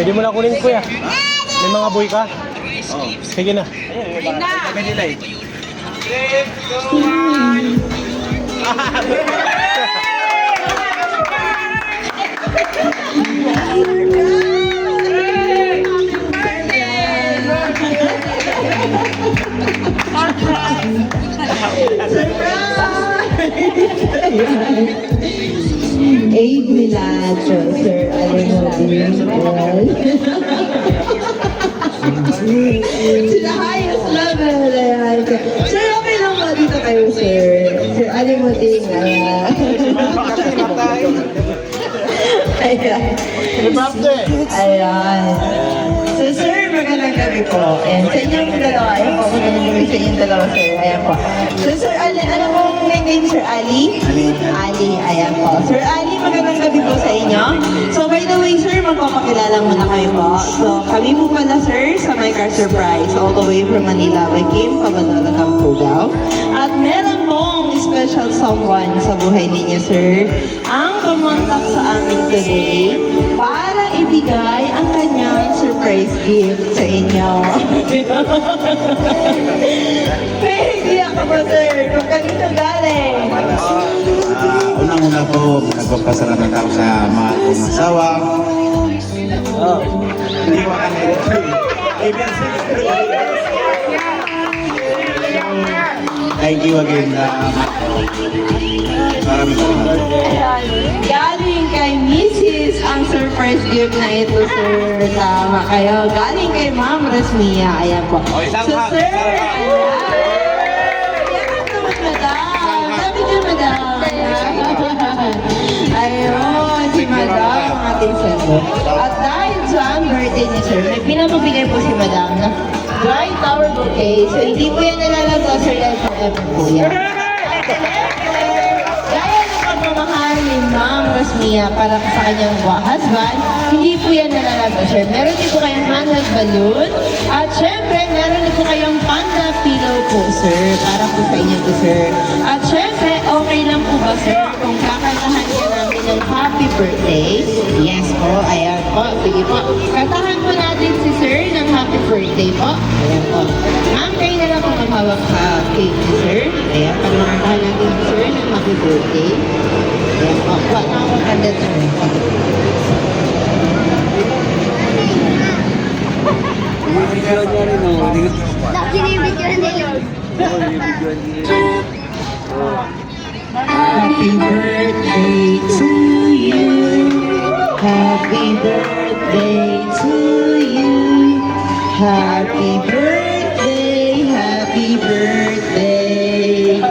Pwede mo na kunin kuya. May mga boy ka? Oo. Sige na. Ayun, sabi nila eh. Aid Milacho, Sir Alimodin. To the highest level. Ayan. Sir, okay lang ba dito kayo, sir? Sir Alimodin. Ayan. Ayan. So, sir, magandang gabi po. And sa inyong dalawa, ayan po, magandang gabi sa inyong dalawa, sir. Ayan po. So, Sir Ali, ano pong name, Sir Ali? Ali, ayan po. Sir Ali, magandang gabi po sa inyo. So, by the way, sir, magpapakilala muna kayo po. So, kami po pala, sir, sa My Car Surprise, all the way from Manila. We came from Manalagang Pugaw. At meron pong special someone sa buhay ninyo, sir, ang kumontak sa amin today para ibigay ang kanyang surprise gift sa inyo. Pero hindi ako po, sir, kung kanino galing. Unang-una po, nagpapasalamat ako sa mga kong asawa. Hindi ko ka Thank you again. Maraming salamat. Galing kay Mrs. ang surprise gift na ito, sir. Tama kayo. Galing kay Ma'am Rasmia. Ayan po. So, sir, ayan. Yakan naman, madam. Sabi niyo, madam. Ayun, si madam, ang ating sendo. At dahil sa ang birthday niya, sir, may pinapabigay po si madam na dry flower bouquet. So, hindi po yan nalalagay, sir, dahil forever po yan. Gaya ng pagmamahal ni Ma'am Rasmia para sa kanyang husband, hindi po yan nalalagay, sir. Meron din po kayong handheld balloon. At syempre, meron din po kayong panda pillow po, sir. Para po sa inyo to, sir. At syempre, okay lang po ba, sir, kung kakantahan ka namin ng happy birthday? Yes po, ayan po. Sige po. Kantahan po natin si sir ng happy birthday po. Ayan po. Ma'am, kayo na lang po maghawak sa cake ni sir. Ayan, pagkakantahan natin si sir ng happy birthday. Ayan po. Wala na akong kanda, sir. Happy birthday to you. Happy birthday to you. Happy birthday, happy birthday.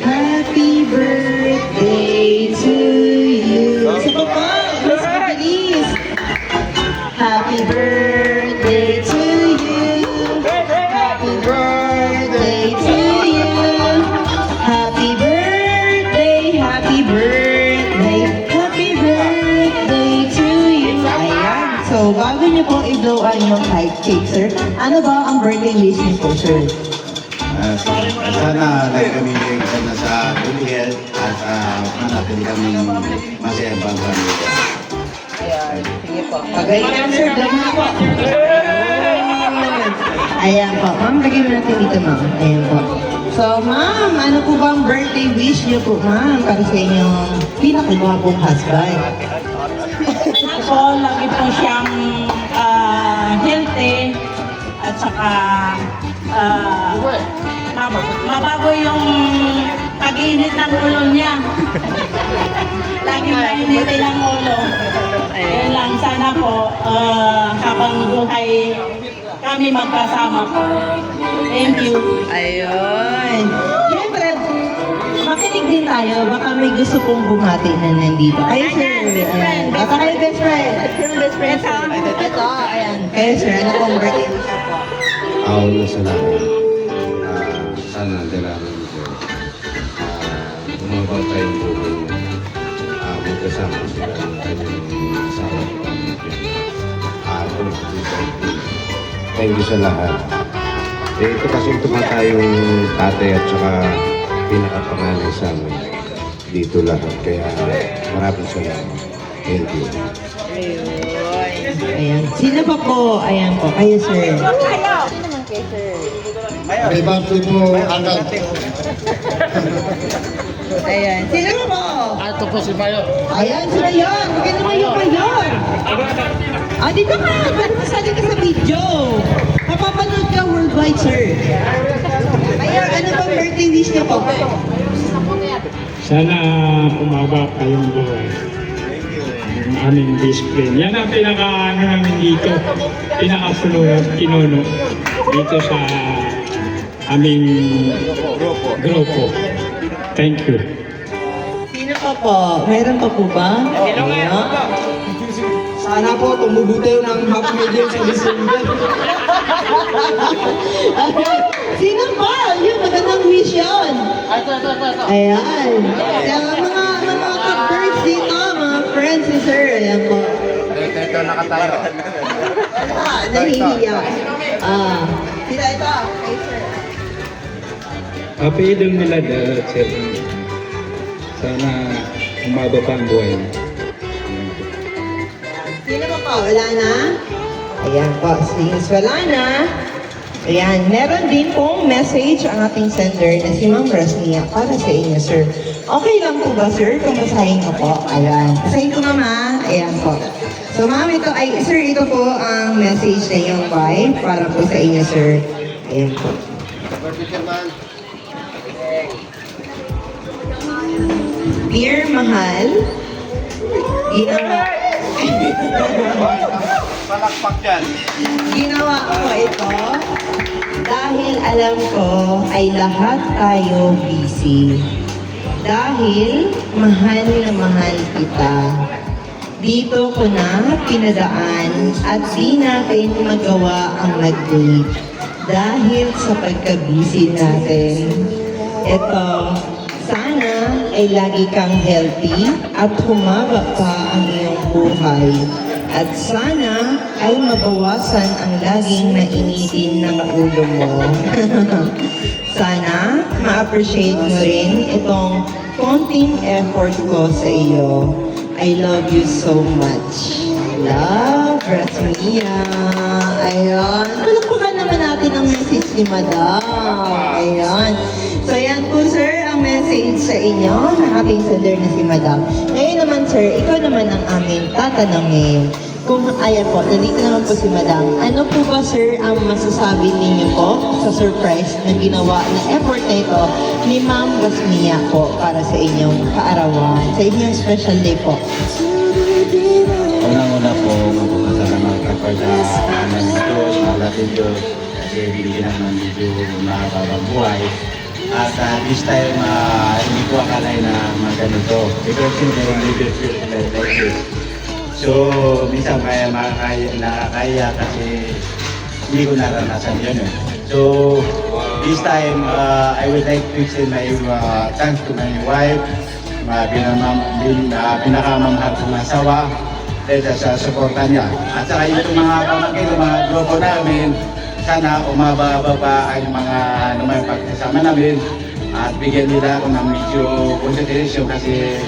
Happy birthday to you. Sa baba, mas mabilis. Happy birthday to you. Happy birthday to you. Happy birthday, happy birthday, happy birthday to you. Ayan. So, bago niyo po i-blowan yung cake, sir, ano ba ang birthday wish niyo po, sir? Sana nagkamigay ka na sa good health at manapin kami masayang pamilya. Ayan. Sige po. Pag-ayan, sir, blow na po. Ayan po. Ma'am, lagyan mo natin dito, ma'am. Ayan po. So, ma'am, ano po ba ang birthday wish niyo po, ma'am, para sa inyong pinakamagong husband? So, lagi po siyang healthy at saka mabago yung pag-init ng ulo niya. Lagi mainitin ang ulo. Ayun lang, sana po habang buhay kami magkasama po. Thank you. Ayun. Siyempre, makinig din tayo. Baka may gusto pong bumati na nandito. Kayo, sir. Ayan. Baka kayo best friend. Yung best friend, sir. Ito, ayan. Kayo, sir. Ano pong birthday wish niyo po? Ako na salamat. Sana dalangin ko. Umabot tayong buhay mo. Magkasama sila ng kanyang asawa ko. Thank you sa lahat. Ito kasi tumatayong tatay at saka pinakapangalan sa amin. Dito lahat. Kaya maraming salamat. Thank you. Ayun. Ayan. Sino pa po? Ayan po. Kayo, sir. Happy birthday po, Uncle. Ayan. Sino pa po? Ito po si Mayor. Ayan, sila yun. Huwag naman yung mayor. Dito ka. Ba't masali ka sa video? Mapapanood ka worldwide, sir. Mayor, ano bang birthday wish niyo po? Sana umaba kayong buhay. Yung aming best friend. Yan ang pinaka-ano namin dito. Pinaka-kinuno dito sa aming grupo. Thank you. Sino pa po? Meron pa po ba? Ayan. Sana po tumubuti ng half million sa December. Sino pa? Yun, magandang wish yun. Ayan. Kaya mga ka-birds dito, mga friends ni sir. Ayan po. Ito, nakatayo. Nahihiya. Sila ito. Kay sir. Happy Eid al-Milad, sir. Sana umaba pa ang buhay mo. Sino pa po? Wala na? Ayan po. Since wala na, ayan, meron din pong message ang ating sender na si Ma'am Rosnia para sa inyo, sir. Okay lang po ba, sir, kung basahin ko po? Ayan. Basahin ko, mama. Ayan po. So, ma'am, sir, ito po ang message na iyong wife para po sa inyo, sir. Ayan po. Dear Mahal, Palakpak yan. Ginawa ko ito dahil alam ko ay lahat tayo busy. Dahil mahal na mahal kita. Dito ko na pinadaan at di natin magawa ang nag-date. Dahil sa pagka-busy natin. Ito, sana ay lagi kang healthy at humaba pa ang iyong buhay. At sana ay mabawasan ang laging nainitin ng ulo mo. Sana ma-appreciate mo rin itong konting effort ko sa iyo. I love you so much. Love, Rasmia. Ayan. Palakpakan naman natin ang message ni Madam. Ayan. So, ayan po, sir, ang message sa inyo ng ating sender na si Madam. Ngayon naman, sir, ikaw naman ang aming tatanungin. Kung, ayan po, nandito naman po si Madam. Ano po ba, sir, ang masasabi ninyo po sa surprise na ginawa na effort na ito ni Ma'am Rasmia po para sa inyong kaarawan, sa inyong special day po? Unang-una po, magpapasalamat ako sa anak ng Diyos, malaking Diyos, kasi binigyan naman medyo nakakabang buhay. At this time, hindi ko akalay na magganito. Because hindi ko leadership like this. So, minsan kaya nakakaya kasi hindi ko naranasan yun. So, this time, I would like to extend my thanks to my wife, pinakamamahal kong asawa, dahil sa suporta niya. At saka yung mga pamangkin, yung mga grupo namin, sana umababa pa ang mga pagkasama namin at bigyan nila ako ng medyo consideration kasi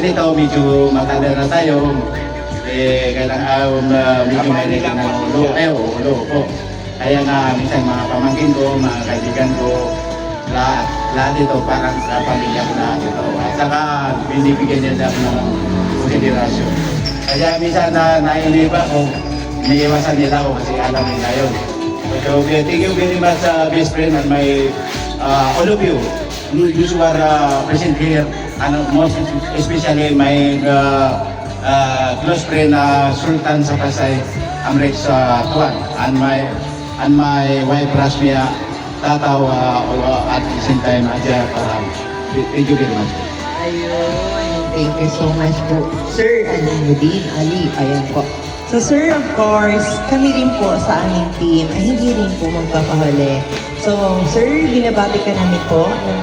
dito medyo matanda na tayo, kailangan medyo may ng ulo po. Kaya nga minsan mga pamangkin ko, mga kaibigan ko, lahat ito parang sa pamilya ko na ito. At saka binibigyan nila ako ng konsiderasyon. Kaya minsan nainip ako, iniiwasan nila ako kasi alam nila yun. So, thank you very much best friend and my all of you who are present here, and most especially my close friend Sultan sa Pasay, Amrex Tuan, and my wife Rasmia Tataw at the same time Adja Parang. Thank you very much. Ayun, thank you so much po. Sir Alimuddin Ali, ayan po. So sir, of course, kami rin po sa aming team ay hindi rin po magpapahuli. So sir, binabati ka namin po ng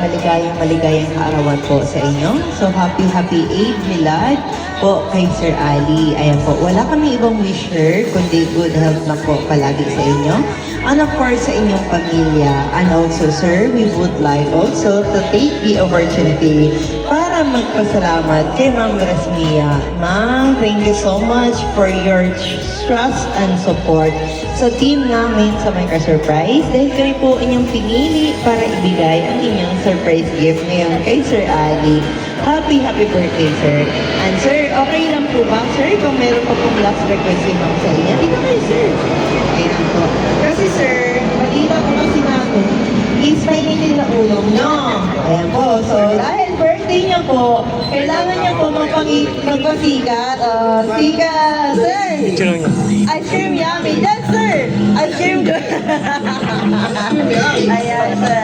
maligayang kaarawan po sa inyo. So happy Eid Milad po kay Sir Ali. Ayan po, wala kami ibang wisher kundi good health na po palagi sa inyo. And of course, sa inyong pamilya. And also, sir, we would like also to take the opportunity para magpasalamat kay Ma'am Rasmia. Ma'am, thank you so much for your trust and support sa team namin sa Micro Surprise dahil kayo po inyong pinili para ibigay ang inyong surprise gift ngayon kay Sir Ali. Happy birthday, sir. And sir, okay lang po ba, sir, kung meron pa pong last request si Ma'am sa inyo? Dito kayo, sir. Ayan po. Kasi sir, balita ko kasi natin, is mainitin na ulo nyo. Ayan po. So, dahil birthday niyo po, kailangan niyo po magpasikat. Sikat, sir! Ice cream yummy. Yes, sir! Ice cream good. Ayan, sir.